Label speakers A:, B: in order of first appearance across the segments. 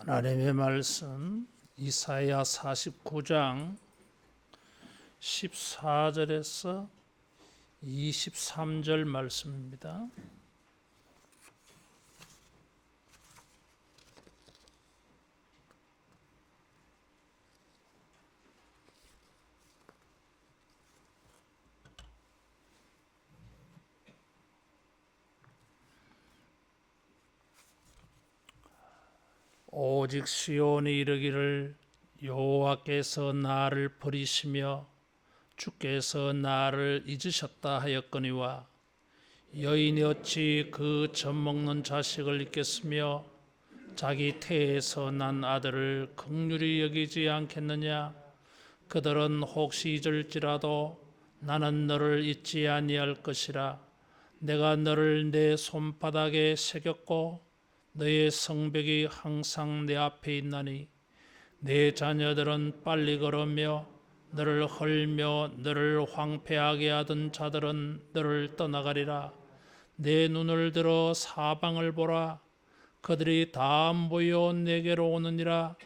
A: 하나님의 말씀 이사야 49장 14절에서 23절 말씀입니다. 오직 시온이 이르기를 여호와께서 나를 버리시며 주께서 나를 잊으셨다 하였거니와 여인이 어찌 그 젖먹는 자식을 잊겠으며 자기 태에서 난 아들을 긍휼히 여기지 않겠느냐. 그들은 혹시 잊을지라도 나는 너를 잊지 아니할 것이라. 내가 너를 내 손바닥에 새겼고 너의 성벽이 항상 내 앞에 있나니 내 자녀들은 빨리 걸으며 너를 헐며 너를 황폐하게 하던 자들은 너를 떠나가리라. 내 눈을 들어 사방을 보라. 그들이 다 모여 내게로 오느니라.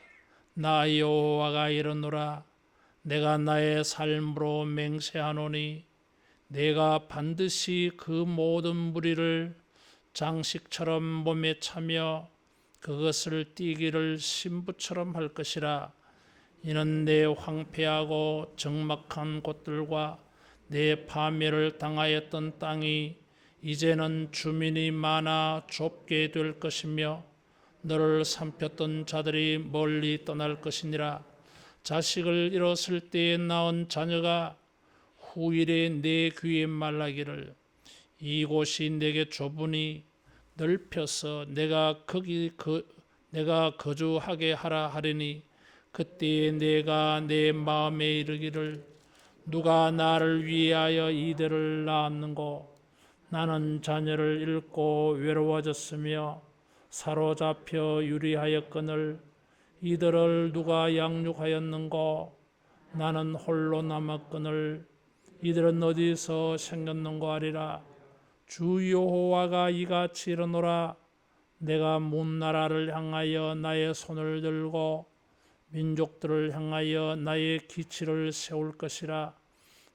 A: 나 여호와가 이르노라. 내가 나의 삶으로 맹세하노니 내가 반드시 그 모든 무리를 장식처럼 몸에 차며 그것을 띠기를 신부처럼 할 것이라. 이는 내 황폐하고 적막한 곳들과 내 파멸을 당하였던 땅이 이제는 주민이 많아 좁게 될 것이며 너를 삼켰던 자들이 멀리 떠날 것이니라. 자식을 잃었을 때에 낳은 자녀가 후일에 내 귀에 말하기를 이곳이 내게 좁으니 넓혀서 내가 거주하게 하라 하리니 그때에 내가 내 마음에 이르기를 누가 나를 위하여 이들을 낳았는고. 나는 자녀를 잃고 외로워졌으며 사로잡혀 유리하였거늘 이들을 누가 양육하였는고. 나는 홀로 남았거늘 이들은 어디서 생겼는고 하리라. 주 여호와가 이같이 이르노라. 내가 문 나라를 향하여 나의 손을 들고 민족들을 향하여 나의 기치를 세울 것이라.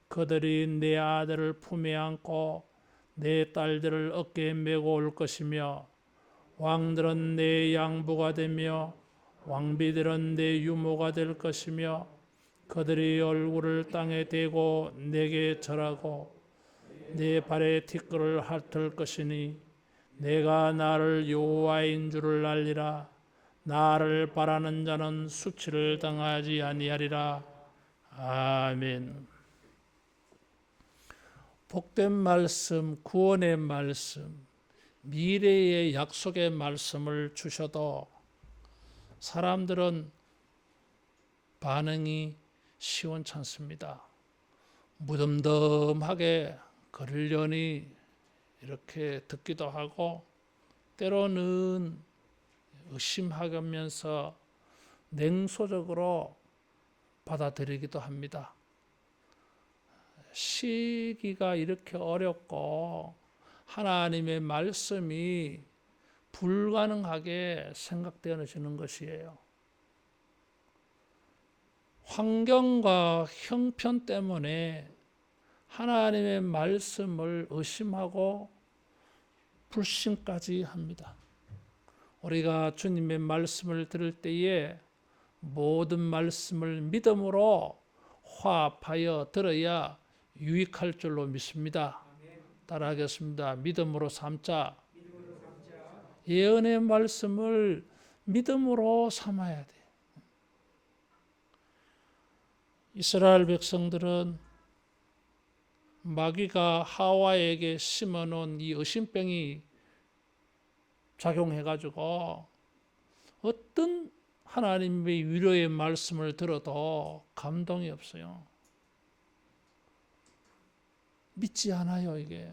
A: 그들이 내 아들을 품에 안고 내 딸들을 어깨에 메고 올 것이며 왕들은 내 양부가 되며 왕비들은 내 유모가 될 것이며 그들이 얼굴을 땅에 대고 내게 절하고 내 발에 티끌을 핥을 것이니 내가 나를 여호와인 줄을 알리라. 나를 바라는 자는 수치를 당하지 아니하리라. 아멘. 복된 말씀, 구원의 말씀, 미래의 약속의 말씀을 주셔도 사람들은 반응이 시원찮습니다. 무덤덤하게 그러려니 이렇게 듣기도 하고 때로는 의심하면서 냉소적으로 받아들이기도 합니다. 시기가 이렇게 어렵고 하나님의 말씀이 불가능하게 생각되어지는 것이에요. 환경과 형편 때문에 하나님의 말씀을 의심하고 불신까지 합니다. 우리가 주님의 말씀을 들을 때에 모든 말씀을 믿음으로 화합하여 들어야 유익할 줄로 믿습니다. 따라하겠습니다. 믿음으로 삼자. 예언의 말씀을 믿음으로 삼아야 돼. 이스라엘 백성들은 마귀가 하와에게 심어놓은 이 의심병이 작용해가지고 어떤 하나님의 위로의 말씀을 들어도 감동이 없어요. 믿지 않아요, 이게.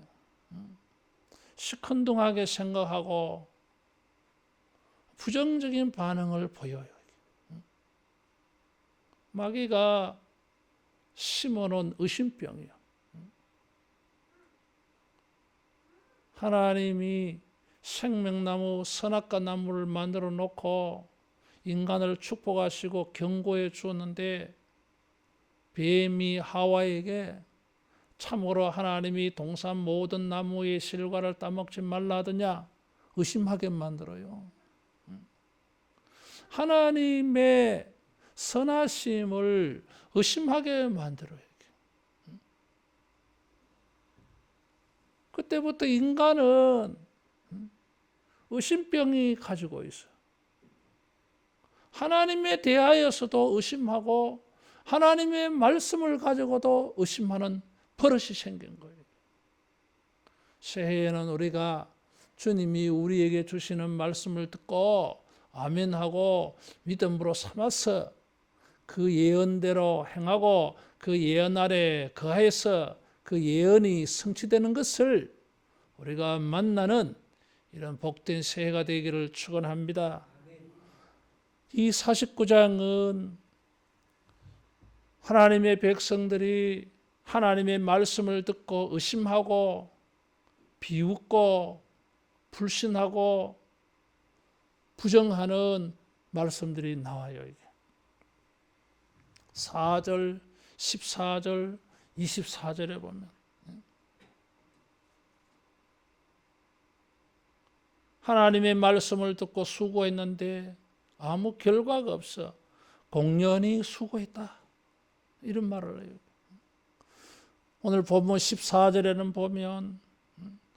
A: 시큰둥하게 생각하고 부정적인 반응을 보여요. 마귀가 심어놓은 의심병이요. 하나님이 생명나무 선악과 나무를 만들어 놓고 인간을 축복하시고 경고해 주었는데 뱀이 하와에게 참으로 하나님이 동산 모든 나무의 실과를 따먹지 말라 하더냐 의심하게 만들어요. 하나님의 선하심을 의심하게 만들어요. 그때부터 인간은 의심병이 가지고 있어요. 하나님에 대하여서도 의심하고 하나님의 말씀을 가지고도 의심하는 버릇이 생긴 거예요. 새해에는 우리가 주님이 우리에게 주시는 말씀을 듣고 아멘하고 믿음으로 삼아서 그 예언대로 행하고 그 예언 아래 거하여서 그 예언이 성취되는 것을 우리가 만나는 이런 복된 새해가 되기를 축원합니다. 이 49장은 하나님의 백성들이 하나님의 말씀을 듣고 의심하고 비웃고 불신하고 부정하는 말씀들이 나와요. 이게. 4절, 14절, 24절에 보면 하나님의 말씀을 듣고 수고했는데 아무 결과가 없어. 공연히 수고했다. 이런 말을 해요. 오늘 본문 14절에는 보면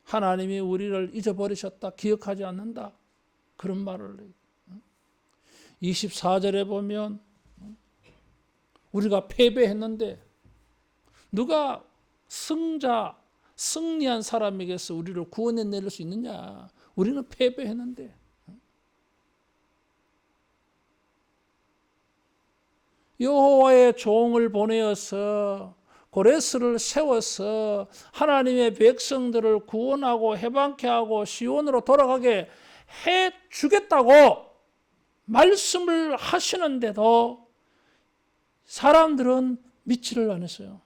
A: 하나님이 우리를 잊어버리셨다. 기억하지 않는다. 그런 말을 해요. 24절에 보면 우리가 패배했는데 누가 승리한 사람에게서 우리를 구원해낼 수 있느냐. 우리는 패배했는데. 여호와의 종을 보내어서 고레스를 세워서 하나님의 백성들을 구원하고 해방케 하고 시온으로 돌아가게 해주겠다고 말씀을 하시는데도 사람들은 믿지를 않았어요.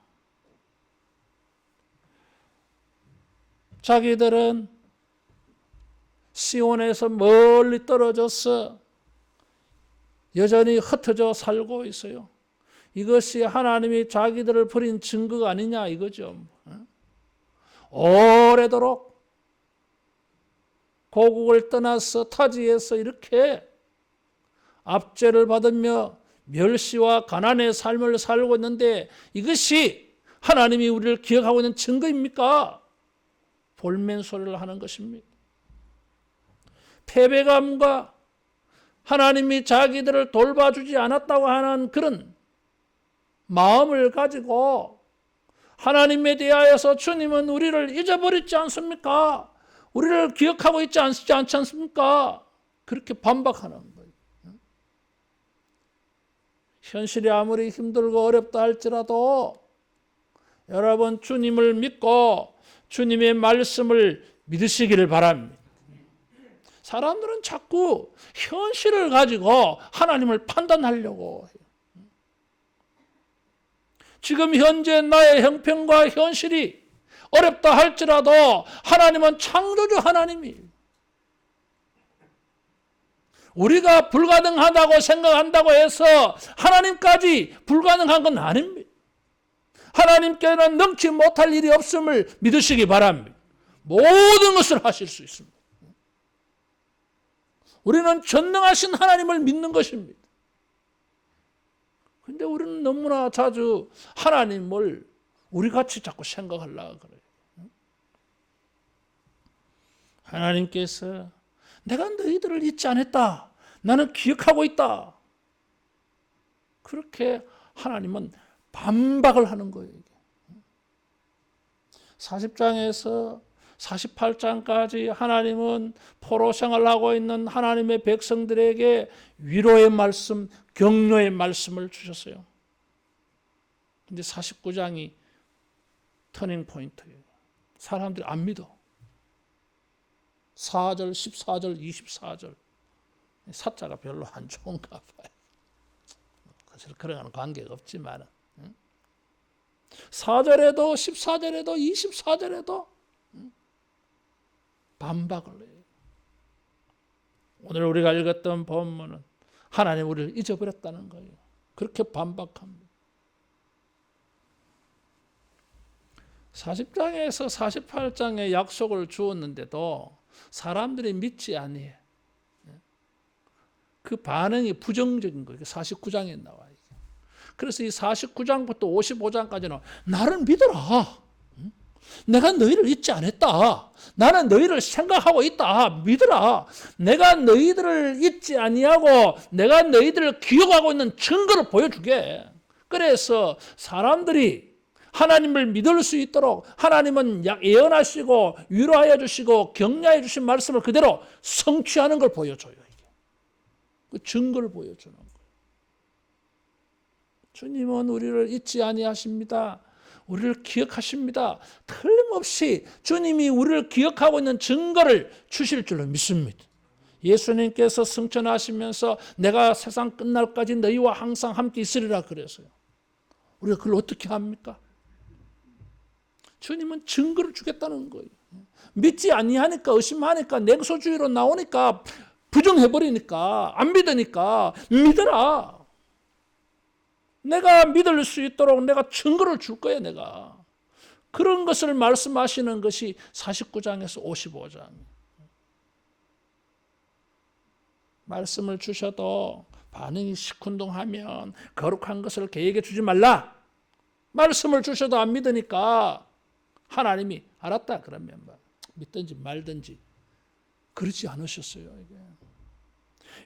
A: 자기들은 시온에서 멀리 떨어져서 여전히 흩어져 살고 있어요. 이것이 하나님이 자기들을 버린 증거가 아니냐 이거죠. 오래도록 고국을 떠나서 타지에서 이렇게 압제를 받으며 멸시와 가난의 삶을 살고 있는데 이것이 하나님이 우리를 기억하고 있는 증거입니까? 볼멘 소리를 하는 것입니다. 패배감과 하나님이 자기들을 돌봐주지 않았다고 하는 그런 마음을 가지고 하나님에 대하여서 주님은 우리를 잊어버렸지 않습니까? 우리를 기억하고 있지 않지 않습니까? 그렇게 반박하는 거예요. 현실이 아무리 힘들고 어렵다 할지라도 여러분 주님을 믿고 주님의 말씀을 믿으시기를 바랍니다. 사람들은 자꾸 현실을 가지고 하나님을 판단하려고 해요. 지금 현재 나의 형편과 현실이 어렵다 할지라도 하나님은 창조주 하나님이에요. 우리가 불가능하다고 생각한다고 해서 하나님까지 불가능한 건 아닙니다. 하나님께는 능치 못할 일이 없음을 믿으시기 바랍니다. 모든 것을 하실 수 있습니다. 우리는 전능하신 하나님을 믿는 것입니다. 그런데 우리는 너무나 자주 하나님을 우리같이 자꾸 생각하려고 그래요. 하나님께서 내가 너희들을 잊지 않았다. 나는 기억하고 있다. 그렇게 하나님은 반박을 하는 거예요. 40장에서 48장까지 하나님은 포로 생활을 하고 있는 하나님의 백성들에게 위로의 말씀, 격려의 말씀을 주셨어요. 근데 49장이 터닝 포인트예요. 사람들이 안 믿어. 4절, 14절, 24절. 사자가 별로 안 좋은가 봐요. 사실 그런 관계가 없지만 4절에도 14절에도 24절에도 반박을 해요. 오늘 우리가 읽었던 본문은 하나님 우리를 잊어버렸다는 거예요. 그렇게 반박합니다. 40장에서 48장의 약속을 주었는데도 사람들이 믿지 아니해요. 그 반응이 부정적인 거예요. 49장에 나와요. 그래서 이 49장부터 55장까지는 나를 믿어라. 내가 너희를 잊지 않았다. 나는 너희를 생각하고 있다. 믿어라. 내가 너희들을 잊지 아니하고 내가 너희들을 기억하고 있는 증거를 보여주게. 그래서 사람들이 하나님을 믿을 수 있도록 하나님은 예언하시고 위로하여 주시고 격려해 주신 말씀을 그대로 성취하는 걸 보여줘요. 이게. 그 증거를 보여주는 거예요. 주님은 우리를 잊지 아니하십니다. 우리를 기억하십니다. 틀림없이 주님이 우리를 기억하고 있는 증거를 주실 줄로 믿습니다. 예수님께서 승천하시면서 내가 세상 끝날까지 너희와 항상 함께 있으리라 그랬어요. 우리가 그걸 어떻게 합니까? 주님은 증거를 주겠다는 거예요. 믿지 아니하니까 의심하니까 냉소주의로 나오니까 부정해버리니까 안 믿으니까 믿어라. 내가 믿을 수 있도록 내가 증거를 줄 거야 내가. 그런 것을 말씀하시는 것이 49장에서 55장. 말씀을 주셔도 반응이 시큰둥하면 거룩한 것을 계획해 주지 말라. 말씀을 주셔도 안 믿으니까 하나님이 알았다 그러면 믿든지 말든지 그러지 않으셨어요. 이게.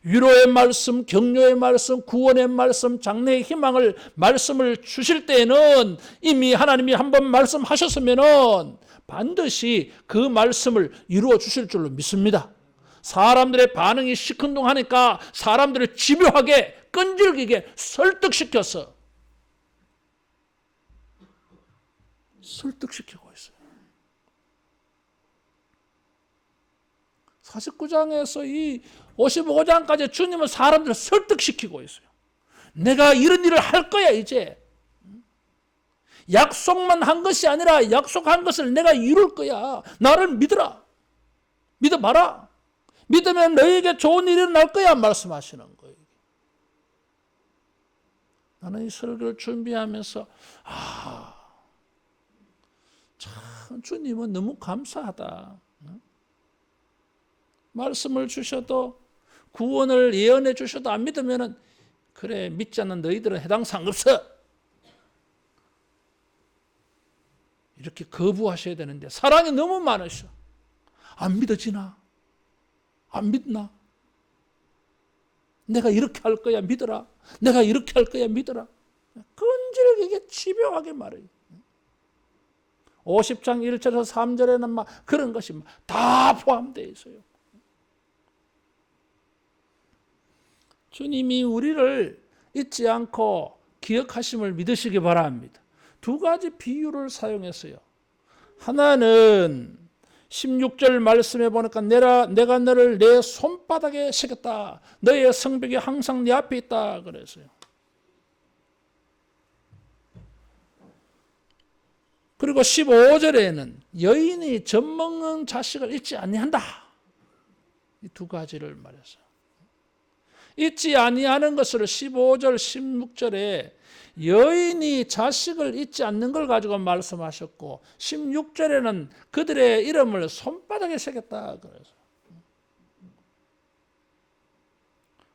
A: 위로의 말씀, 격려의 말씀, 구원의 말씀, 장래의 희망을 말씀을 주실 때에는 이미 하나님이 한번 말씀하셨으면은 반드시 그 말씀을 이루어 주실 줄로 믿습니다. 사람들의 반응이 시큰둥하니까 사람들을 집요하게 끈질기게 설득시키고 있어요. 49장에서 이 55장까지 주님은 사람들을 설득시키고 있어요. 내가 이런 일을 할 거야 이제. 약속만 한 것이 아니라 약속한 것을 내가 이룰 거야. 나를 믿어라. 믿어봐라. 믿으면 너에게 좋은 일이 일어날 거야 말씀하시는 거예요. 나는 이 설교를 준비하면서 참 주님은 너무 감사하다. 말씀을 주셔도 구원을 예언해 주셔도 안 믿으면은 그래 믿지 않는 너희들은 해당 사항 없어. 이렇게 거부하셔야 되는데 사랑이 너무 많으셔. 안 믿어지나? 안 믿나? 내가 이렇게 할 거야 믿어라. 내가 이렇게 할 거야 믿어라. 끈질기게 집요하게 말해요. 50장 1절에서 3절에는 막 그런 것이 다 포함되어 있어요. 주님이 우리를 잊지 않고 기억하심을 믿으시기 바랍니다. 두 가지 비유를 사용했어요. 하나는 16절 말씀에 보니까 내가 너를 내 손바닥에 새겼다. 너의 성벽이 항상 네 앞에 있다 그랬어요. 그리고 15절에는 여인이 젖먹는 자식을 잊지 아니한다. 이 두 가지를 말했어요. 잊지 아니하는 것을 15절, 16절에 여인이 자식을 잊지 않는 걸 가지고 말씀하셨고 16절에는 그들의 이름을 손바닥에 새겼다 그래서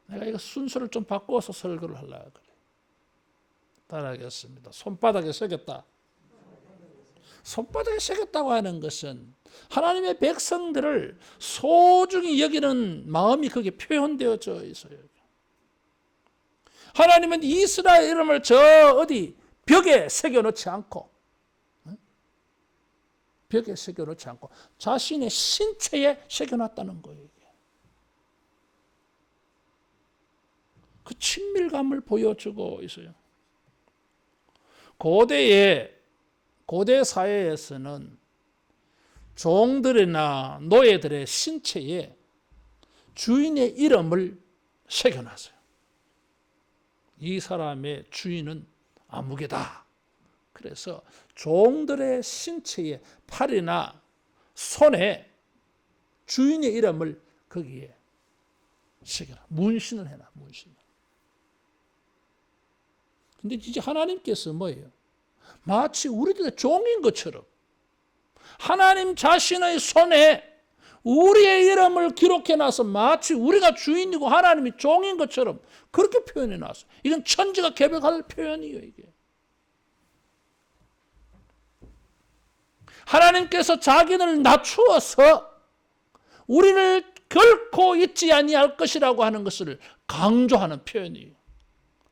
A: 내가 이거 순서를 좀 바꿔서 설교를 하려고 그래. 따라하겠습니다. 손바닥에 새겼다. 손바닥에 새겼다고 하는 것은 하나님의 백성들을 소중히 여기는 마음이 거기에 표현되어져 있어요. 하나님은 이스라엘 이름을 벽에 새겨놓지 않고 벽에 새겨놓지 않고 자신의 신체에 새겨놨다는 거예요. 그 친밀감을 보여주고 있어요. 고대 사회에서는 종들이나 노예들의 신체에 주인의 이름을 새겨놨어요. 이 사람의 주인은 아무개다. 그래서 종들의 신체의 팔이나 손에 주인의 이름을 거기에 새겨라. 문신을 해놔. 문신을. 근데 이제 하나님께서 뭐예요? 마치 우리들의 종인 것처럼 하나님 자신의 손에 우리의 이름을 기록해놔서 마치 우리가 주인이고 하나님이 종인 것처럼 그렇게 표현해놨어요. 이건 천지가 개벽할 표현이에요. 이게. 하나님께서 자기를 낮추어서 우리를 결코 잊지 아니할 것이라고 하는 것을 강조하는 표현이에요.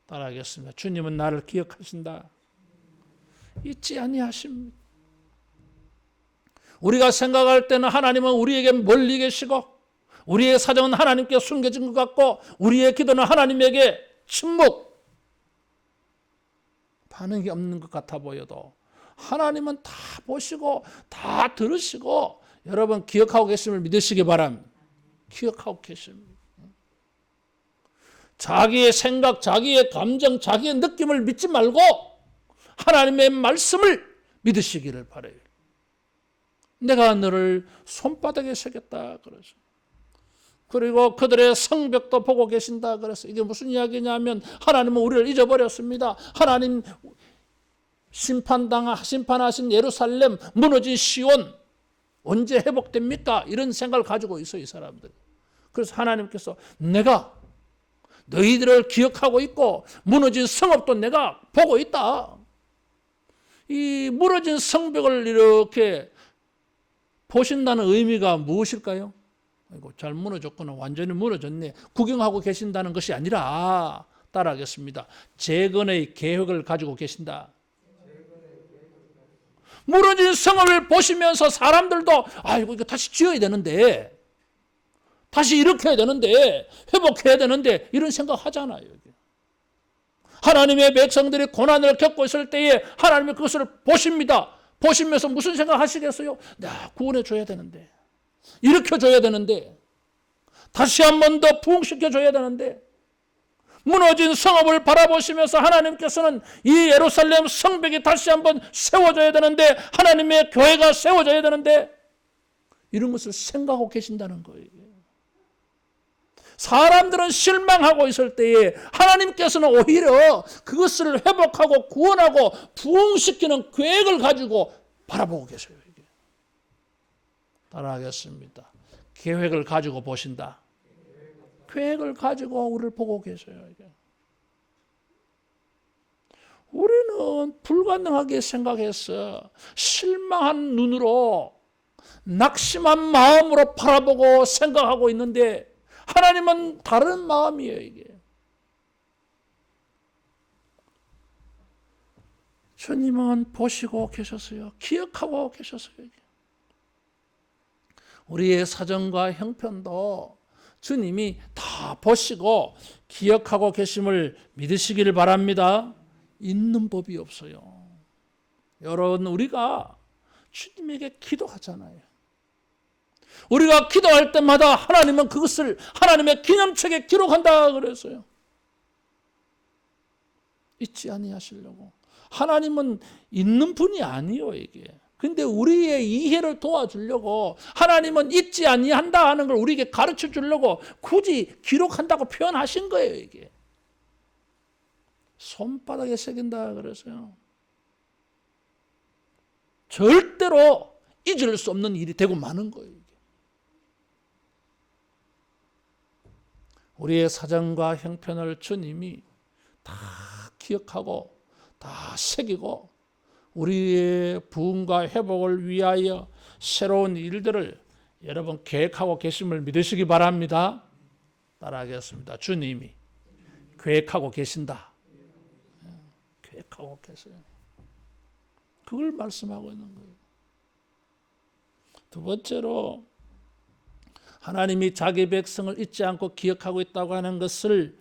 A: 따라하겠습니다. 주님은 나를 기억하신다. 잊지 아니하십니다. 우리가 생각할 때는 하나님은 우리에게 멀리 계시고 우리의 사정은 하나님께 숨겨진 것 같고 우리의 기도는 하나님에게 침묵 반응이 없는 것 같아 보여도 하나님은 다 보시고 다 들으시고 여러분 기억하고 계심을 믿으시기 바랍니다. 기억하고 계십니다. 자기의 생각, 자기의 감정, 자기의 느낌을 믿지 말고 하나님의 말씀을 믿으시기를 바라요. 내가 너를 손바닥에 새겼다 그러죠. 그리고 그들의 성벽도 보고 계신다 그래서 이게 무슨 이야기냐면 하나님은 우리를 잊어버렸습니다. 하나님 심판하신 예루살렘, 무너진 시온 언제 회복됩니까? 이런 생각을 가지고 있어요, 이 사람들. 그래서 하나님께서 내가 너희들을 기억하고 있고 무너진 성읍도 내가 보고 있다. 이 무너진 성벽을 이렇게 보신다는 의미가 무엇일까요? 아이고, 잘 무너졌구나. 완전히 무너졌네. 구경하고 계신다는 것이 아니라 따라하겠습니다. 재건의 계획을 가지고 계신다. 무너진 성읍을 보시면서 사람들도 아이고 이거 다시 지어야 되는데 다시 일으켜야 되는데 회복해야 되는데 이런 생각 하잖아요. 하나님의 백성들이 고난을 겪고 있을 때에 하나님이 그것을 보십니다. 보시면서 무슨 생각 하시겠어요? 나 구원해 줘야 되는데 일으켜 줘야 되는데 다시 한 번 더 부흥시켜 줘야 되는데 무너진 성읍을 바라보시면서 하나님께서는 이 예루살렘 성벽이 다시 한번 세워져야 되는데 하나님의 교회가 세워져야 되는데 이런 것을 생각하고 계신다는 거예요. 사람들은 실망하고 있을 때에 하나님께서는 오히려 그것을 회복하고 구원하고 부흥시키는 계획을 가지고 바라보고 계세요. 따라하겠습니다. 계획을 가지고 보신다. 계획을 가지고 우리를 보고 계세요. 우리는 불가능하게 생각해서 실망한 눈으로 낙심한 마음으로 바라보고 생각하고 있는데 하나님은 다른 마음이에요. 이게 주님은 보시고 계셨어요. 기억하고 계셨어요. 우리의 사정과 형편도 주님이 다 보시고 기억하고 계심을 믿으시기를 바랍니다. 있는 법이 없어요. 여러분 우리가 주님에게 기도하잖아요. 우리가 기도할 때마다 하나님은 그것을 하나님의 기념책에 기록한다 그랬어요. 잊지 아니하시려고. 하나님은 있는 분이 아니에요 이게. 근데 우리의 이해를 도와주려고 하나님은 잊지 아니한다 하는 걸 우리에게 가르쳐 주려고 굳이 기록한다고 표현하신 거예요 이게. 손바닥에 새긴다 그래서요. 절대로 잊을 수 없는 일이 되고 마는 거예요. 이게. 우리의 사정과 형편을 주님이 다 기억하고 다 새기고 우리의 부흥과 회복을 위하여 새로운 일들을 여러분 계획하고 계심을 믿으시기 바랍니다. 따라하겠습니다. 주님이 계획하고 계신다. 계획하고 계세요. 그걸 말씀하고 있는 거예요. 두 번째로 하나님이 자기 백성을 잊지 않고 기억하고 있다고 하는 것을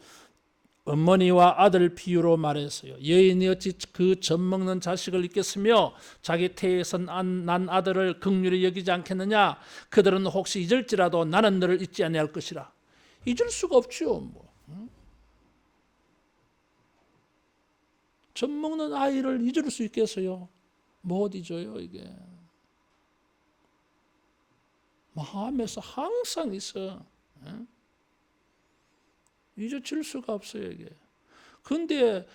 A: 어머니와 아들 비유로 말했어요. 여인이 어찌 그 젖 먹는 자식을 잊겠으며 자기 태에서 난 아들을 긍휼히 여기지 않겠느냐. 그들은 혹시 잊을지라도 나는 너를 잊지 아니할 것이라. 잊을 수가 없지요. 뭐. 젖 먹는 아이를 잊을 수 있겠어요? 못 잊어요 이게. 마음에서 항상 있어. 잊어질 수가 없어요, 이게. 근데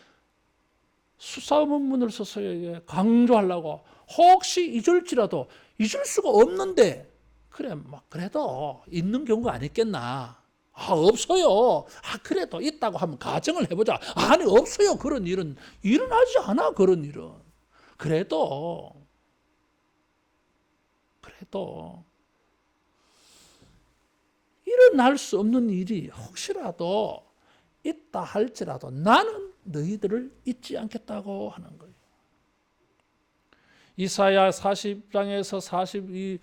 A: 수사문문을 써서 이게 강조하려고 혹시 잊을지라도 잊을 수가 없는데 그래, 막 그래도 있는 경우가 아니겠나. 없어요. 그래도 있다고 하면 가정을 해보자. 아니, 없어요. 그런 일은 일어나지 않아. 그런 일은. 그래도 일어날 수 없는 일이 혹시라도 있다 할지라도 나는 너희들을 잊지 않겠다고 하는 거예요. 이사야 40장에서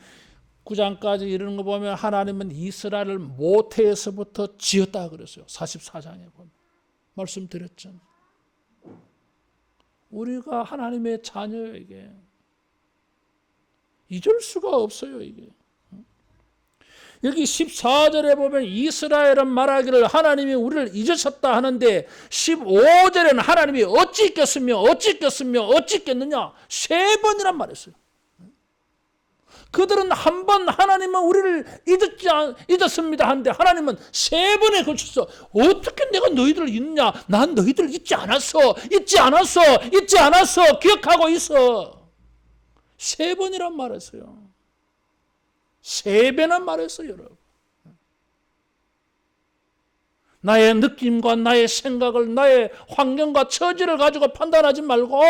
A: 42장까지 이러는 거 보면 하나님은 이스라엘을 모태에서부터 지었다 그랬어요. 44장에 보면. 말씀드렸죠. 우리가 하나님의 자녀예요, 이게. 잊을 수가 없어요, 이게. 여기 14절에 보면 이스라엘은 말하기를 하나님이 우리를 잊으셨다 하는데 15절에는 하나님이 어찌 잊겠으며 어찌 잊겠으며 어찌 잊겠느냐 3번이란 말했어요. 그들은 한 번 하나님은 우리를 잊었습니다 하는데 하나님은 3번에 걸쳐서 어떻게 내가 너희들을 잊느냐. 난 너희들을 잊지 않았어. 기억하고 있어. 3번이란 말했어요. 3배나 말했어요, 여러분. 나의 느낌과 나의 생각을 나의 환경과 처지를 가지고 판단하지 말고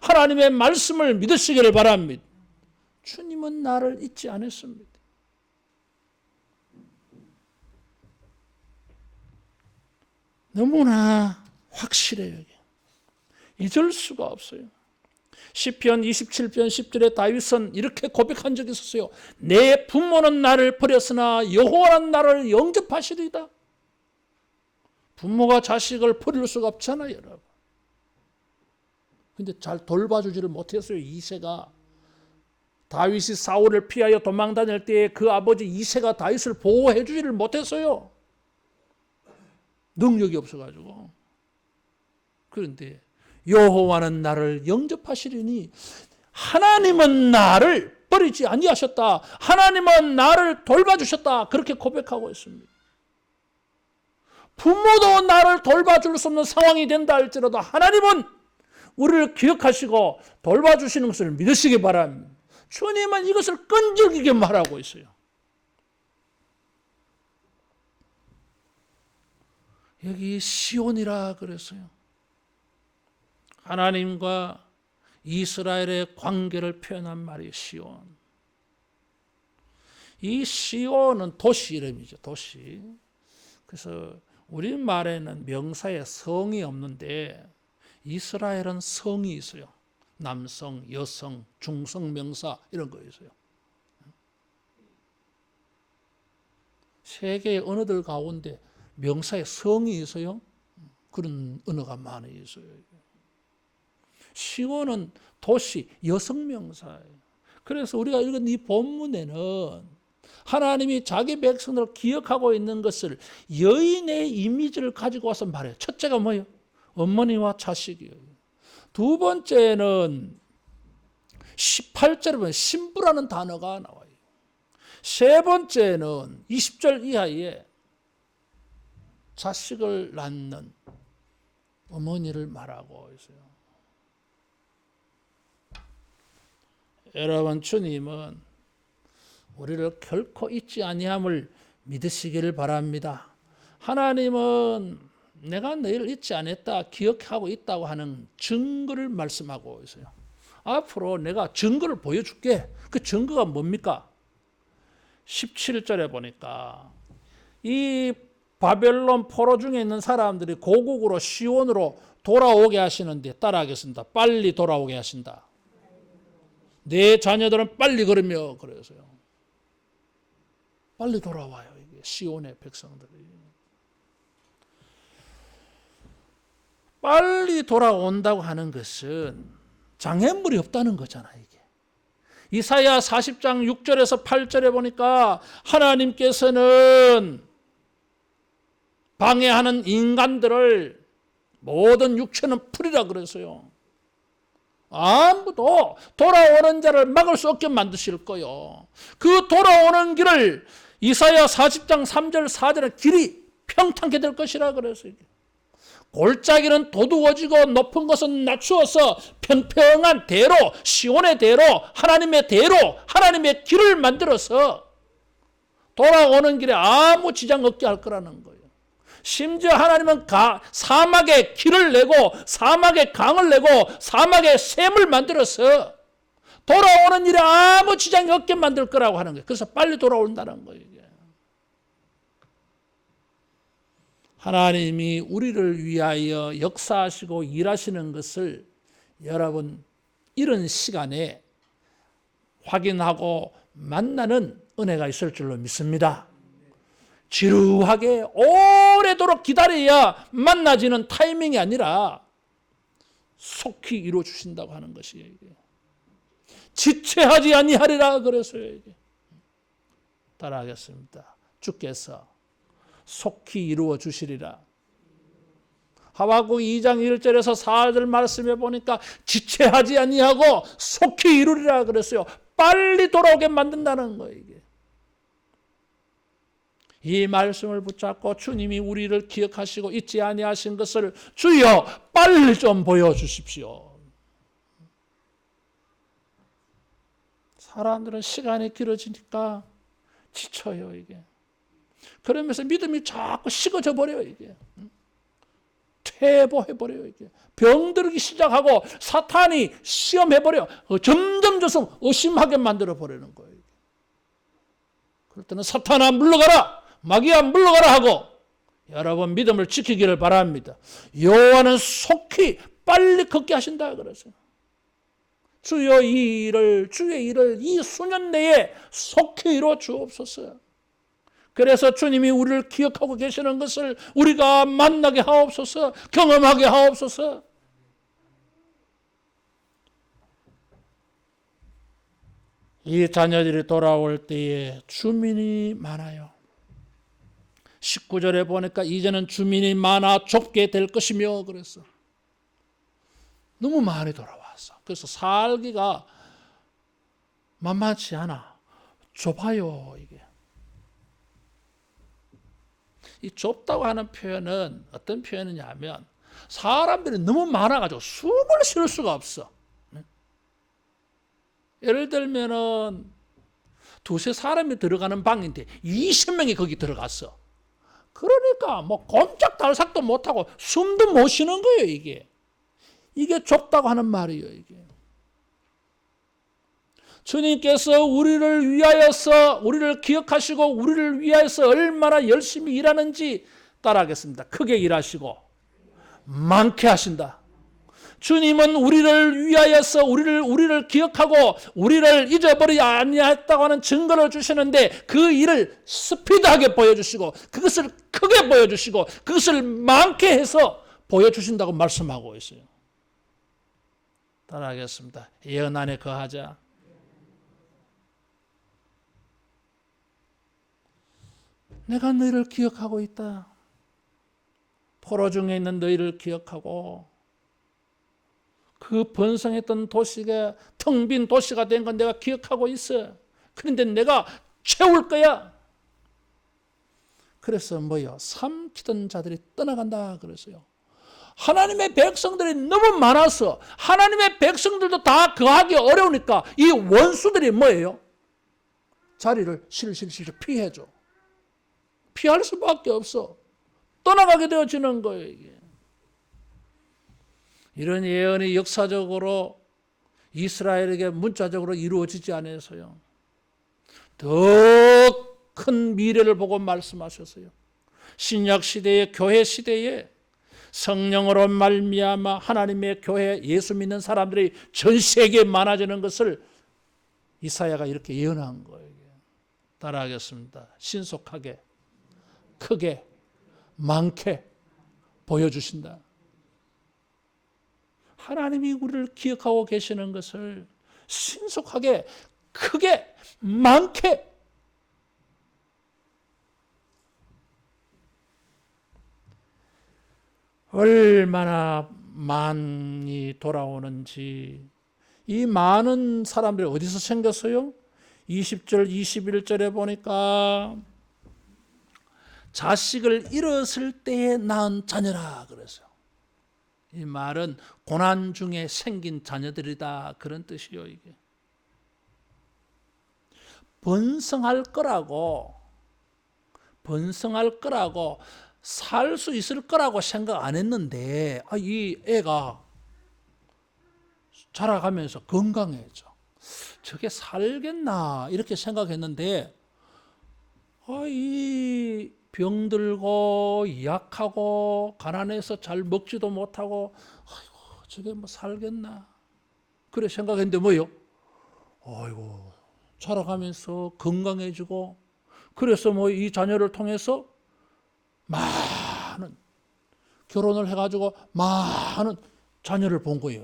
A: 하나님의 말씀을 믿으시기를 바랍니다. 주님은 나를 잊지 않았습니다. 너무나 확실해요. 잊을 수가 없어요. 시편 27편 10절에 다윗은 이렇게 고백한 적이 있었어요. 내 부모는 나를 버렸으나 여호와는 나를 영접하시리이다. 부모가 자식을 버릴 수가 없잖아요, 여러분. 근데 잘 돌봐주지를 못했어요, 이새가. 다윗이 사울을 피하여 도망 다닐 때에 그 아버지 이새가 다윗을 보호해 주지를 못했어요. 능력이 없어가지고. 그런데 여호와는 나를 영접하시리니 하나님은 나를 버리지 아니하셨다. 하나님은 나를 돌봐주셨다. 그렇게 고백하고 있습니다. 부모도 나를 돌봐줄 수 없는 상황이 된다 할지라도 하나님은 우리를 기억하시고 돌봐주시는 것을 믿으시기 바랍니다. 주님은 이것을 끈질기게 말하고 있어요. 여기 시온이라 그랬어요. 하나님과 이스라엘의 관계를 표현한 말이에요. 시온. 이 시온은 도시 이름이죠. 도시. 그래서 우리말에는 명사에 성이 없는데 이스라엘은 성이 있어요. 남성, 여성, 중성 명사 이런 거 있어요. 세계의 언어들 가운데 명사에 성이 있어요. 그런 언어가 많이 있어요. 시온은 도시, 여성 명사예요. 그래서 우리가 읽은 이 본문에는 하나님이 자기 백성을 기억하고 있는 것을 여인의 이미지를 가지고 와서 말해요. 첫째가 뭐예요? 어머니와 자식이에요. 두 번째는 18절에 보면 신부라는 단어가 나와요. 세 번째는 20절 이하에 자식을 낳는 어머니를 말하고 있어요. 여러분, 주님은 우리를 결코 잊지 아니함을 믿으시기를 바랍니다. 하나님은 내가 너희를 잊지 않았다, 기억하고 있다고 하는 증거를 말씀하고 있어요. 앞으로 내가 증거를 보여줄게. 그 증거가 뭡니까? 17절에 보니까 이 바벨론 포로 중에 있는 사람들이 고국으로 시온으로 돌아오게 하시는데 따라하겠습니다. 빨리 돌아오게 하신다. 내 자녀들은 빨리 걸으며 그래서요. 빨리 돌아와요. 이게 시온의 백성들이. 빨리 돌아온다고 하는 것은 장애물이 없다는 거잖아요. 이게. 이사야 40장 6절에서 8절에 보니까 하나님께서는 방해하는 인간들을 모든 육체는 풀이라 그랬어요. 아무도 돌아오는 자를 막을 수 없게 만드실 거요. 그 돌아오는 길을 이사야 40장 3절 4절에 길이 평탄케 될 것이라 그랬어요. 골짜기는 도두어지고 높은 것은 낮추어서 평평한 대로, 시온의 대로, 하나님의 대로, 하나님의 길을 만들어서 돌아오는 길에 아무 지장 없게 할 거라는 거예요. 심지어 하나님은 사막에 길을 내고 사막에 강을 내고 사막에 샘을 만들어서 돌아오는 일에 아무 지장이 없게 만들 거라고 하는 거예요. 그래서 빨리 돌아온다는 거예요. 하나님이 우리를 위하여 역사하시고 일하시는 것을 여러분 이런 시간에 확인하고 만나는 은혜가 있을 줄로 믿습니다. 지루하게 오래도록 기다려야 만나지는 타이밍이 아니라 속히 이루어 주신다고 하는 것이에요. 지체하지 아니하리라 그랬어요. 이게. 따라하겠습니다. 주께서 속히 이루어 주시리라. 하박국 2장 1절에서 4절 말씀해 보니까 지체하지 아니하고 속히 이루리라 그랬어요. 빨리 돌아오게 만든다는 거예요. 이게. 이 말씀을 붙잡고 주님이 우리를 기억하시고 잊지 아니하신 것을 주여 빨리 좀 보여주십시오. 사람들은 시간이 길어지니까 지쳐요. 이게. 그러면서 믿음이 자꾸 식어져 버려요. 이게. 퇴보해버려요. 이게. 병들기 시작하고 사탄이 시험해버려요. 점점 의심하게 만들어버리는 거예요. 그럴 때는 사탄아 물러가라, 마귀야 물러가라 하고 여러분 믿음을 지키기를 바랍니다. 여호와는 속히 빨리 걷게 하신다 그러세요. 주의 일을 이 수년 내에 속히 이루어 주옵소서. 그래서 주님이 우리를 기억하고 계시는 것을 우리가 만나게 하옵소서, 경험하게 하옵소서. 이 자녀들이 돌아올 때에 주민이 많아요. 19절에 보니까 이제는 주민이 많아 좁게 될 것이며 그랬어. 너무 많이 돌아왔어. 그래서 살기가 만만치 않아. 좁아요, 이게. 이 좁다고 하는 표현은 어떤 표현이냐면 사람들이 너무 많아가지고 숨을 쉴 수가 없어. 예를 들면은 두세 사람이 들어가는 방인데 20명이 거기 들어갔어. 그러니까 뭐 꼼짝달싹도 못하고 숨도 못 쉬는 거예요, 이게. 이게 좁다고 하는 말이에요, 이게. 주님께서 우리를 위하여서, 우리를 기억하시고 우리를 위하여서 얼마나 열심히 일하는지 따라하겠습니다. 크게 일하시고 많게 하신다. 주님은 우리를 위하여서 우리를 기억하고 우리를 잊어버리지 아니했다고 하는 증거를 주시는데 그 일을 스피드하게 보여주시고 그것을 크게 보여주시고 그것을 많게 해서 보여주신다고 말씀하고 있어요. 따라하겠습니다. 예언 안에 거하자. 내가 너희를 기억하고 있다. 포로 중에 있는 너희를 기억하고 그 번성했던 도시가 텅 빈 도시가 된 건 내가 기억하고 있어. 그런데 내가 채울 거야. 그래서 뭐요? 삼키던 자들이 떠나간다 그랬어요. 하나님의 백성들이 너무 많아서 하나님의 백성들도 다 거하기 어려우니까 이 원수들이 뭐예요? 자리를 실실실 피해줘. 피할 수밖에 없어. 떠나가게 되어지는 거예요. 이게. 이런 예언이 역사적으로 이스라엘에게 문자적으로 이루어지지 않아서요. 더 큰 미래를 보고 말씀하셨어요. 신약 시대의 교회 시대에 성령으로 말미암아 하나님의 교회 예수 믿는 사람들이 전 세계에 많아지는 것을 이사야가 이렇게 예언한 거예요. 따라하겠습니다. 신속하게, 크게, 많게 보여주신다. 하나님이 우리를 기억하고 계시는 것을 신속하게, 크게, 많게 얼마나 많이 돌아오는지. 이 많은 사람들이 어디서 생겼어요? 20절, 21절에 보니까 자식을 잃었을 때에 낳은 자녀라 그랬어요. 이 말은 고난 중에 생긴 자녀들이다 그런 뜻이요. 이게 번성할 거라고 살 수 있을 거라고 생각 안 했는데 이 애가 자라가면서 건강해져. 저게 살겠나 이렇게 생각했는데 이 병들고 약하고 가난해서 잘 먹지도 못하고 아이고 저게 뭐 살겠나 그래 생각했는데 뭐요? 아이고 자라가면서 건강해지고 그래서 뭐 이 자녀를 통해서 많은 결혼을 해가지고 많은 자녀를 본 거예요.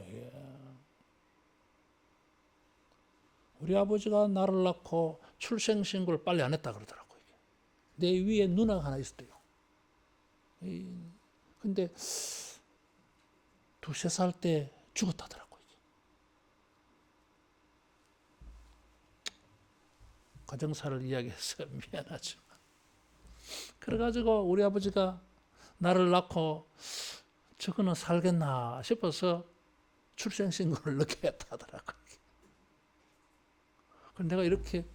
A: 우리 아버지가 나를 낳고 출생신고를 빨리 안 했다 그러더라고요. 내 위에 누나가 하나 있었대요. 근데 2-3살 때 죽었다더라고요. 가정사를 이야기해서 미안하죠. 그래가지고 우리 아버지가 나를 낳고 저거는 살겠나 싶어서 출생신고를 늦게 했다 하더라고요. 내가 이렇게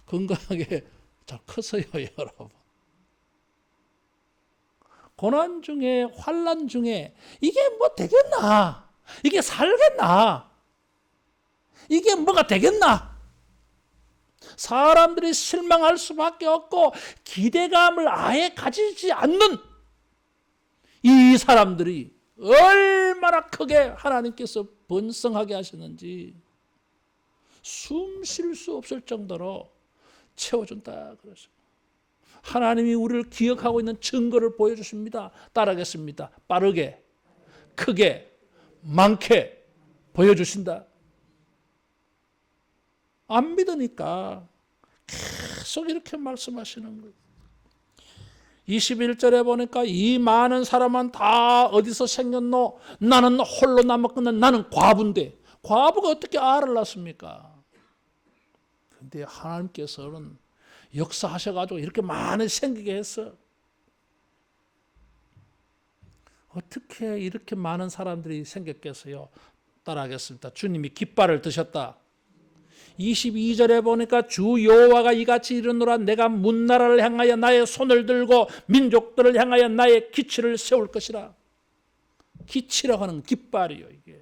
A: 건강하게 잘 컸어요, 여러분. 고난 중에 환난 중에 이게 뭐 되겠나? 이게 살겠나? 이게 뭐가 되겠나? 사람들이 실망할 수밖에 없고 기대감을 아예 가지지 않는 이 사람들이 얼마나 크게 하나님께서 번성하게 하셨는지 숨 쉴 수 없을 정도로 채워준다 그랬어요. 하나님이 우리를 기억하고 있는 증거를 보여주십니다. 따라하겠습니다. 빠르게, 크게, 많게 보여주신다. 안 믿으니까 계속 이렇게 말씀하시는 거예요. 21절에 보니까 이 많은 사람은 다 어디서 생겼노? 나는 홀로 남았거든. 나는 과부인데 과부가 어떻게 알을 낳습니까? 근데 하나님께서는 역사하셔가지고 이렇게 많이 생기게 했어. 어떻게 이렇게 많은 사람들이 생겼겠어요? 따라하겠습니다. 주님이 깃발을 드셨다. 22절에 보니까 주 여호와가 이같이 이르노라 내가 문나라를 향하여 나의 손을 들고 민족들을 향하여 나의 기치를 세울 것이라. 기치라고 하는 깃발이요 이게.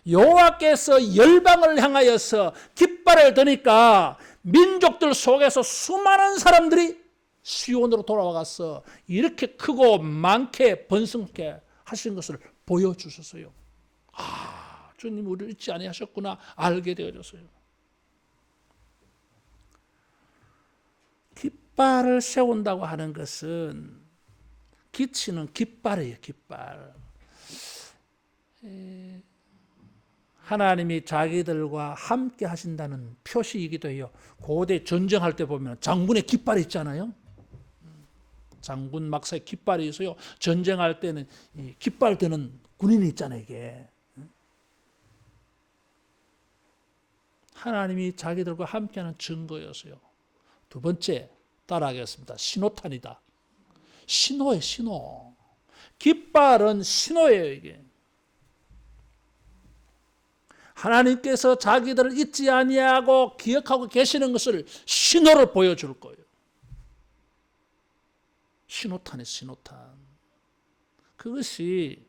A: 여호와께서 열방을 향하여서 깃발을 드니까 민족들 속에서 수많은 사람들이 시온으로 돌아와서 이렇게 크고 많게 번성케 하신 것을 보여주셨어요. 주님 우리를 잊지 아니하셨구나 알게 되어졌어요. 깃발을 세운다고 하는 것은 기치는 깃발이에요. 깃발. 하나님이 자기들과 함께 하신다는 표시이기도 해요. 고대 전쟁할 때 보면 장군의 깃발이 있잖아요. 장군 막사의 깃발이 있어요. 전쟁할 때는 이 깃발 드는 군인이 있잖아요. 이게. 하나님이 자기들과 함께하는 증거였어요. 두 번째 따라하겠습니다. 신호탄이다. 신호예요. 신호. 깃발은 신호예요. 이게. 하나님께서 자기들을 잊지 아니하고 기억하고 계시는 것을 신호를 보여줄 거예요. 신호탄이에요. 신호탄. 그것이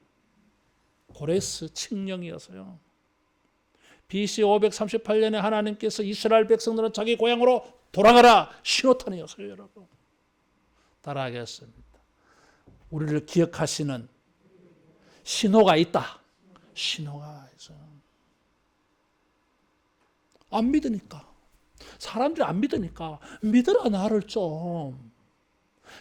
A: 고레스 칙령이었어요. BC 538년에 하나님께서 이스라엘 백성들은 자기 고향으로 돌아가라 신호탄이었어요. 여러분. 따라하겠습니다. 우리를 기억하시는 신호가 있다. 신호가 있어요. 안 믿으니까. 사람들이 안 믿으니까 믿으라 나를 좀.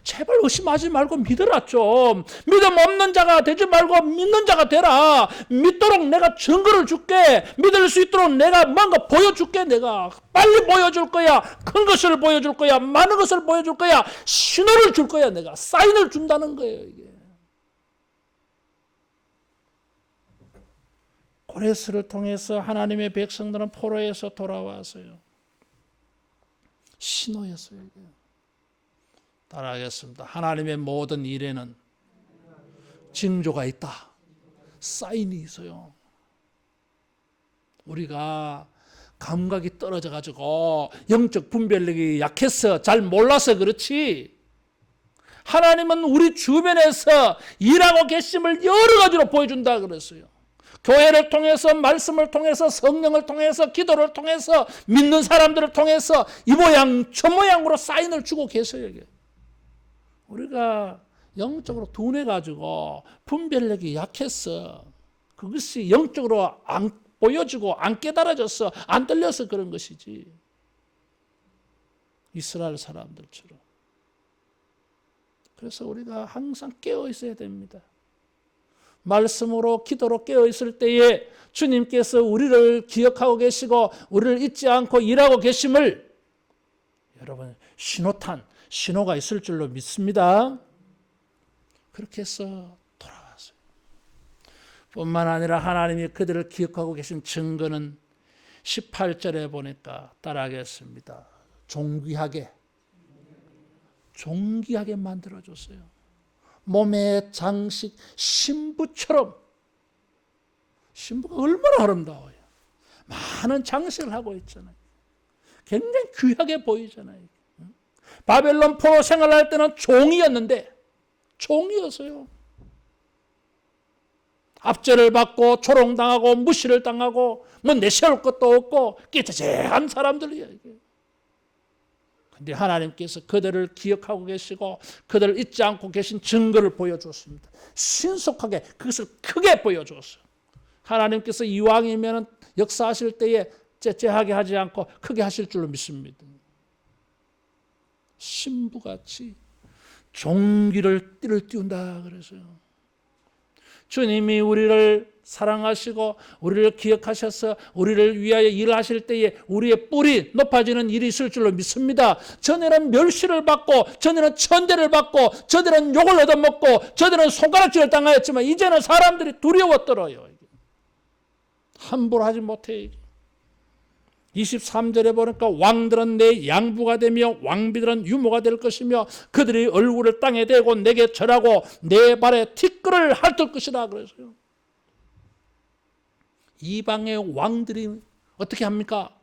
A: 제발 의심하지 말고 믿으라 좀. 믿음 없는 자가 되지 말고 믿는 자가 되라. 믿도록 내가 증거를 줄게. 믿을 수 있도록 내가 뭔가 보여줄게. 내가 빨리 보여줄 거야. 큰 것을 보여줄 거야. 많은 것을 보여줄 거야. 신호를 줄 거야. 내가 사인을 준다는 거예요. 이게. 고레스를 통해서 하나님의 백성들은 포로에서 돌아왔어요. 신호였어요. 이게. 따라하겠습니다. 하나님의 모든 일에는 징조가 있다. 사인이 있어요. 우리가 감각이 떨어져 가지고 영적 분별력이 약해서 잘 몰라서 그렇지, 하나님은 우리 주변에서 일하고 계심을 여러 가지로 보여준다 그랬어요. 교회를 통해서, 말씀을 통해서, 성령을 통해서, 기도를 통해서, 믿는 사람들을 통해서 이 모양 저 모양으로 사인을 주고 계세요. 이게. 우리가 영적으로 둔해가지고 분별력이 약해서 그것이 영적으로 안 보여지고 안 깨달아져서 안 들려서 그런 것이지. 이스라엘 사람들처럼. 그래서 우리가 항상 깨어 있어야 됩니다. 말씀으로, 기도로 깨어 있을 때에 주님께서 우리를 기억하고 계시고 우리를 잊지 않고 일하고 계심을 여러분 신호탄, 신호가 있을 줄로 믿습니다. 그렇게 해서 돌아왔어요. 뿐만 아니라 하나님이 그들을 기억하고 계신 증거는 18절에 보니까 따라하겠습니다. 존귀하게 만들어줬어요. 몸의 장식, 신부처럼. 신부가 얼마나 아름다워요. 많은 장식을 하고 있잖아요. 굉장히 귀하게 보이잖아요. 바벨론 포로 생활할 때는 종이었는데, 종이었어요. 압제를 받고 조롱당하고 무시를 당하고 뭐 내세울 것도 없고 끼태제한 사람들이에요. 그런데 하나님께서 그들을 기억하고 계시고 그들을 잊지 않고 계신 증거를 보여줬습니다. 신속하게 그것을 크게 보여줬어요. 하나님께서 이왕이면 역사하실 때에 째째하게 하지 않고 크게 하실 줄로 믿습니다. 신부같이 종기를 띠를 띄운다 그래서요. 주님이 우리를 사랑하시고 우리를 기억하셔서 우리를 위하여 일하실 때에 우리의 뿔이 높아지는 일이 있을 줄로 믿습니다. 전에는 멸시를 받고, 전에는 천대를 받고, 전에는 욕을 얻어먹고, 전에는 손가락질을 당하였지만 이제는 사람들이 두려워 떨어요. 함부로 하지 못해. 23절에 보니까 왕들은 내 양부가 되며 왕비들은 유모가 될 것이며 그들이 얼굴을 땅에 대고 내게 절하고 내 발에 티끌을 핥을 것이라 그랬어요. 이방의 왕들이 어떻게 합니까?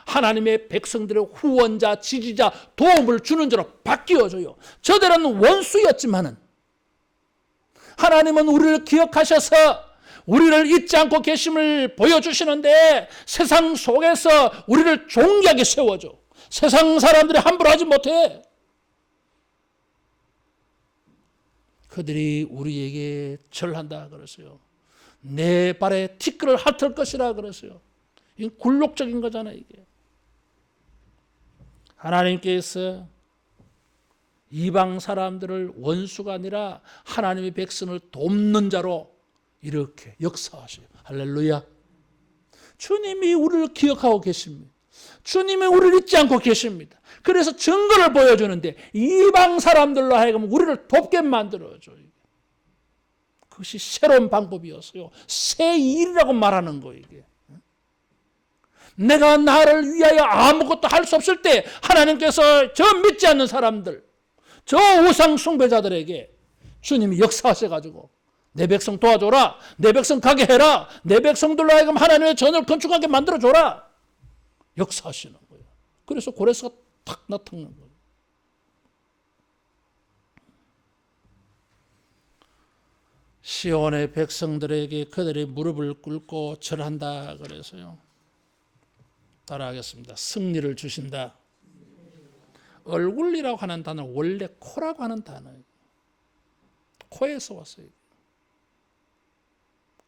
A: 하나님의 백성들의 후원자, 지지자, 도움을 주는 자로 바뀌어져요. 저들은 원수였지만은 하나님은 우리를 기억하셔서 우리를 잊지 않고 계심을 보여주시는데 세상 속에서 우리를 존귀하게 세워줘. 세상 사람들이 함부로 하지 못해. 그들이 우리에게 절한다 그랬어요. 내 발에 티끌을 핥을 것이라 그랬어요. 이건 굴욕적인 거잖아요. 이게. 하나님께서 이방 사람들을 원수가 아니라 하나님의 백성을 돕는 자로 이렇게 역사하셔요. 할렐루야. 주님이 우리를 기억하고 계십니다. 주님이 우리를 잊지 않고 계십니다. 그래서 증거를 보여주는데 이방 사람들로 하여금 우리를 돕게 만들어줘요. 그것이 새로운 방법이었어요. 새 일이라고 말하는 거예요. 이게. 내가 나를 위하여 아무것도 할 수 없을 때 하나님께서 저 믿지 않는 사람들, 저 우상 숭배자들에게 주님이 역사하셔가지고 내 백성 도와줘라. 내 백성 가게 해라. 내 백성들로 하여금 하나님의 전을 건축하게 만들어줘라. 역사하시는 거예요. 그래서 고레스가 탁 나타나는 거예요. 시온의 백성들에게 그들이 무릎을 꿇고 절한다 그래서요. 따라하겠습니다. 승리를 주신다. 얼굴이라고 하는 단어는 원래 코라고 하는 단어예요. 코에서 왔어요.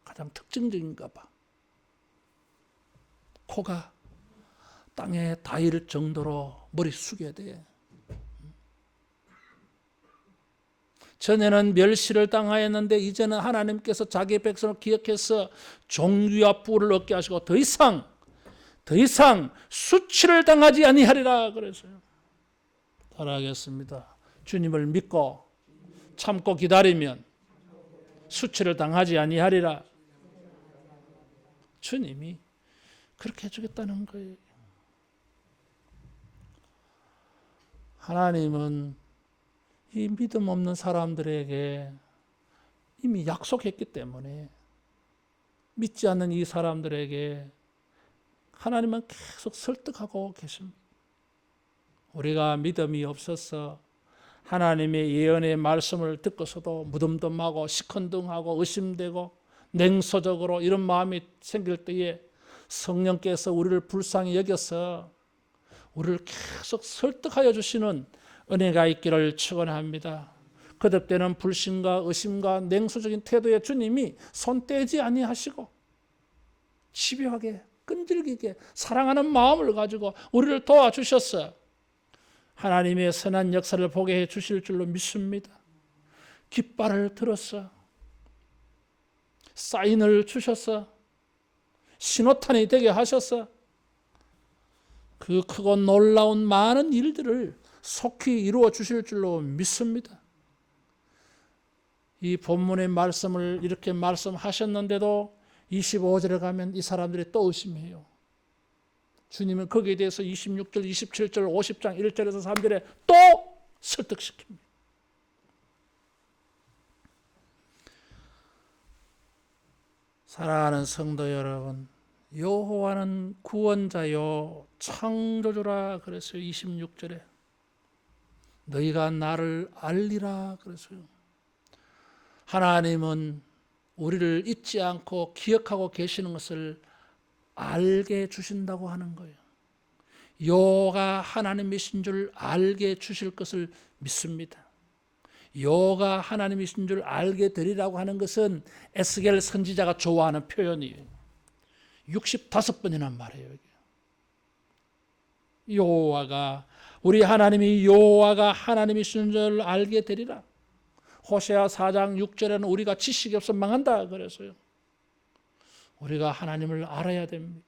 A: 가장 특징적인가 봐. 코가 땅에 닿을 정도로 머리 숙여야 돼. 전에는 멸시를 당하였는데 이제는 하나님께서 자기 백성을 기억해서 종귀와 뿔을 얻게 하시고 더 이상 수치를 당하지 아니하리라 그랬어요. 따라하겠습니다. 주님을 믿고 참고 기다리면 수치를 당하지 아니하리라. 주님이 그렇게 해주겠다는 거예요. 하나님은 이 믿음 없는 사람들에게 이미 약속했기 때문에 믿지 않는 이 사람들에게 하나님은 계속 설득하고 계십니다. 우리가 믿음이 없어서 하나님의 예언의 말씀을 듣고서도 무덤덤하고 시큰둥하고 의심되고 냉소적으로 이런 마음이 생길 때에 성령께서 우리를 불쌍히 여겨서 우리를 계속 설득하여 주시는 은혜가 있기를 축원합니다. 거듭되는 불신과 의심과 냉소적인 태도의 주님이 손 떼지 아니하시고 집요하게 끈질기게 사랑하는 마음을 가지고 우리를 도와주셨어. 하나님의 선한 역사를 보게 해 주실 줄로 믿습니다. 깃발을 들었어. 사인을 주셨어. 신호탄이 되게 하셨어. 그 크고 놀라운 많은 일들을 속히 이루어 주실 줄로 믿습니다. 이 본문의 말씀을 이렇게 말씀하셨는데도 25절에 가면 이 사람들이 또 의심해요. 주님은 거기에 대해서 26절, 27절, 50장 1절에서 3절에 또 설득시킵니다. 사랑하는 성도 여러분, 여호와는 구원자요 창조주라 그랬어요. 26절에 너희가 나를 알리라 그랬어요. 하나님은 우리를 잊지 않고 기억하고 계시는 것을 알게 주신다고 하는 거예요. 여호와가 하나님이신 줄 알게 주실 것을 믿습니다. 여호와가 하나님이신 줄 알게 되리라고 하는 것은 에스겔 선지자가 좋아하는 표현이에요. 65번이나 말해요. 여호와가 우리 하나님이 여호와가 하나님이신 줄 알게 되리라. 호세아 4장 6절에는 우리가 지식이 없어 망한다 그랬어요. 우리가 하나님을 알아야 됩니다.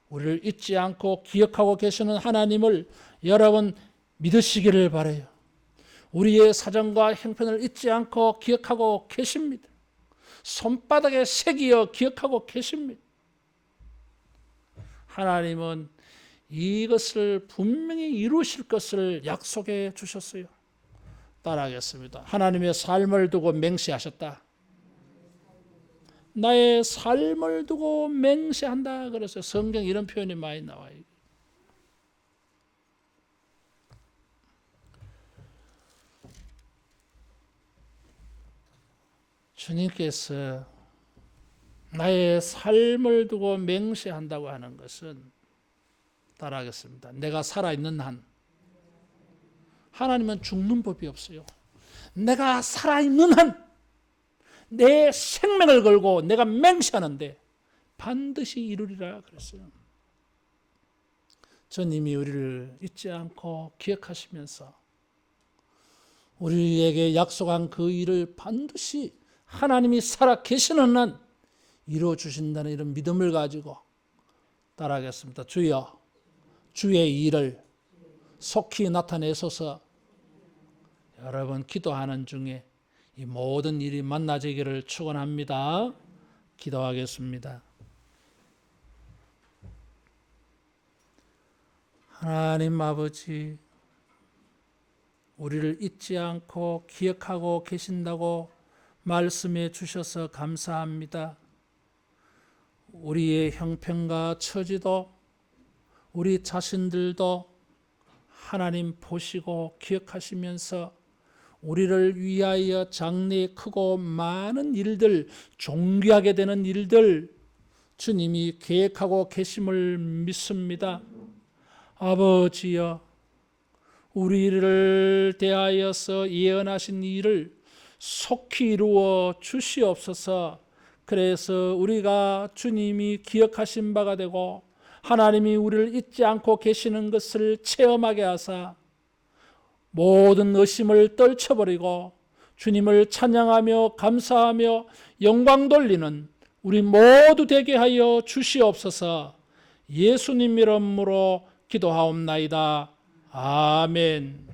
A: 우리를 잊지 않고 기억하고 계시는 하나님을 여러분 믿으시기를 바라요. 우리의 사정과 형편을 잊지 않고 기억하고 계십니다. 손바닥에 새기어 기억하고 계십니다. 하나님은 이것을 분명히 이루실 것을 약속해 주셨어요. 따라하겠습니다. 하나님의 삶을 두고 맹세하셨다. 나의 삶을 두고 맹세한다. 그래서 성경 이런 표현이 많이 나와요. 주님께서 나의 삶을 두고 맹세한다고 하는 것은 따라하겠습니다. 내가 살아있는 한 하나님은 죽는 법이 없어요. 내가 살아있는 한 내 생명을 걸고 내가 맹세하는데 반드시 이루리라 그랬어요. 주님이 우리를 잊지 않고 기억하시면서 우리에게 약속한 그 일을 반드시 하나님이 살아 계시는 한 이루어 주신다는 이런 믿음을 가지고 따라하겠습니다. 주여, 주의 일을 속히 나타내소서. 여러분 기도하는 중에 이 모든 일이 만나지기를 축원합니다. 기도하겠습니다. 하나님 아버지, 우리를 잊지 않고 기억하고 계신다고 말씀해 주셔서 감사합니다. 우리의 형편과 처지도 우리 자신들도 하나님 보시고 기억하시면서 우리를 위하여 장래 크고 많은 일들, 존귀하게 되는 일들 주님이 계획하고 계심을 믿습니다. 아버지여, 우리를 대하여서 예언하신 일을 속히 이루어 주시옵소서. 그래서 우리가 주님이 기억하신 바가 되고 하나님이 우리를 잊지 않고 계시는 것을 체험하게 하사 모든 의심을 떨쳐버리고 주님을 찬양하며 감사하며 영광 돌리는 우리 모두 되게 하여 주시옵소서. 예수님 이름으로 기도하옵나이다. 아멘.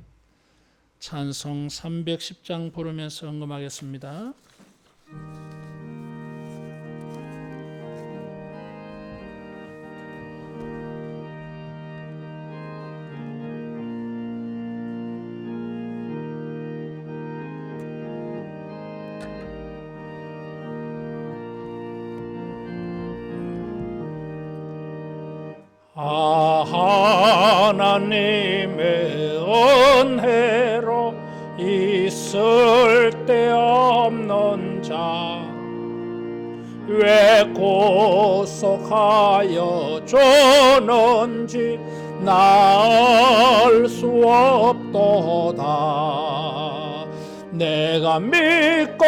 A: 찬송 310장 부르면서 헌금하겠습니다. 하나님의 은혜로 있을 데 없는 자 왜 고속하여 주는지 나 알 수 없도다. 내가 믿고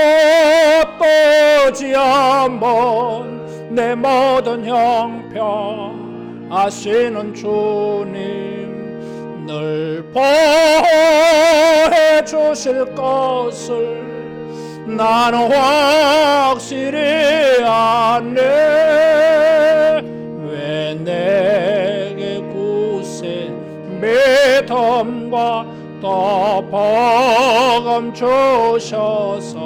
A: 떠지않은 내 모든 형편 아시는 주님 늘 보호해 주실 것을 나는 확실히 아네. 왜 내게 굳세 믿음과 또 복음 주셔서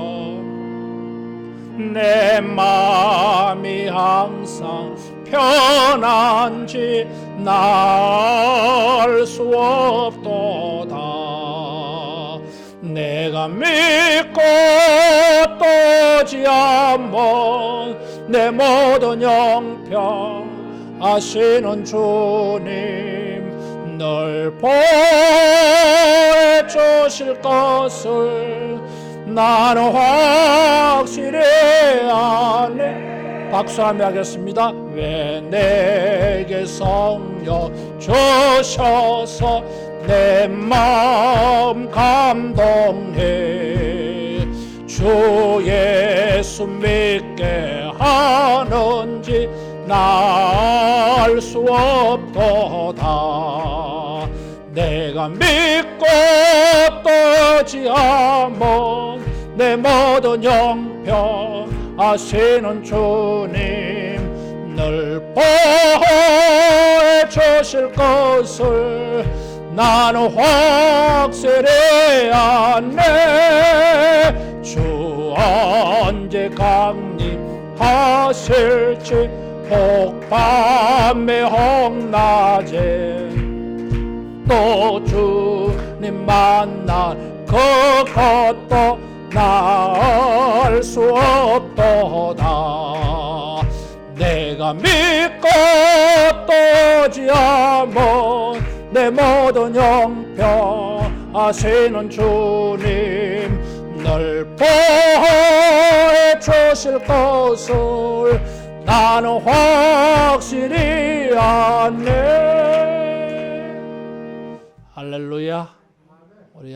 A: 내 마음이 항상 편한지 나 알 수 없도다. 내가 믿고 떠지않은 내 모든 형편 아시는 주님 늘 보호해 주실 것을 나는 확실히 아네. 박수 한번 하겠습니다. 왜 내게 성령 주셔서 내 마음 감동해 주 예수 믿게 하는지 나 알 수 없도다. 내가 믿고 떠지않은 내 모든 형편 아시는 주님 늘 보호해 주실 것을 나는 확실히 아네. 주 언제 강림하실지 혹밤에 혹낮에 또 주님 만날 그것도 나 알 수 없도다. 내가 믿고 떠지않은 내 모든 형편 아시는 주님 늘 보호해 주실 것을 나는 확실히 아네. 할렐루야.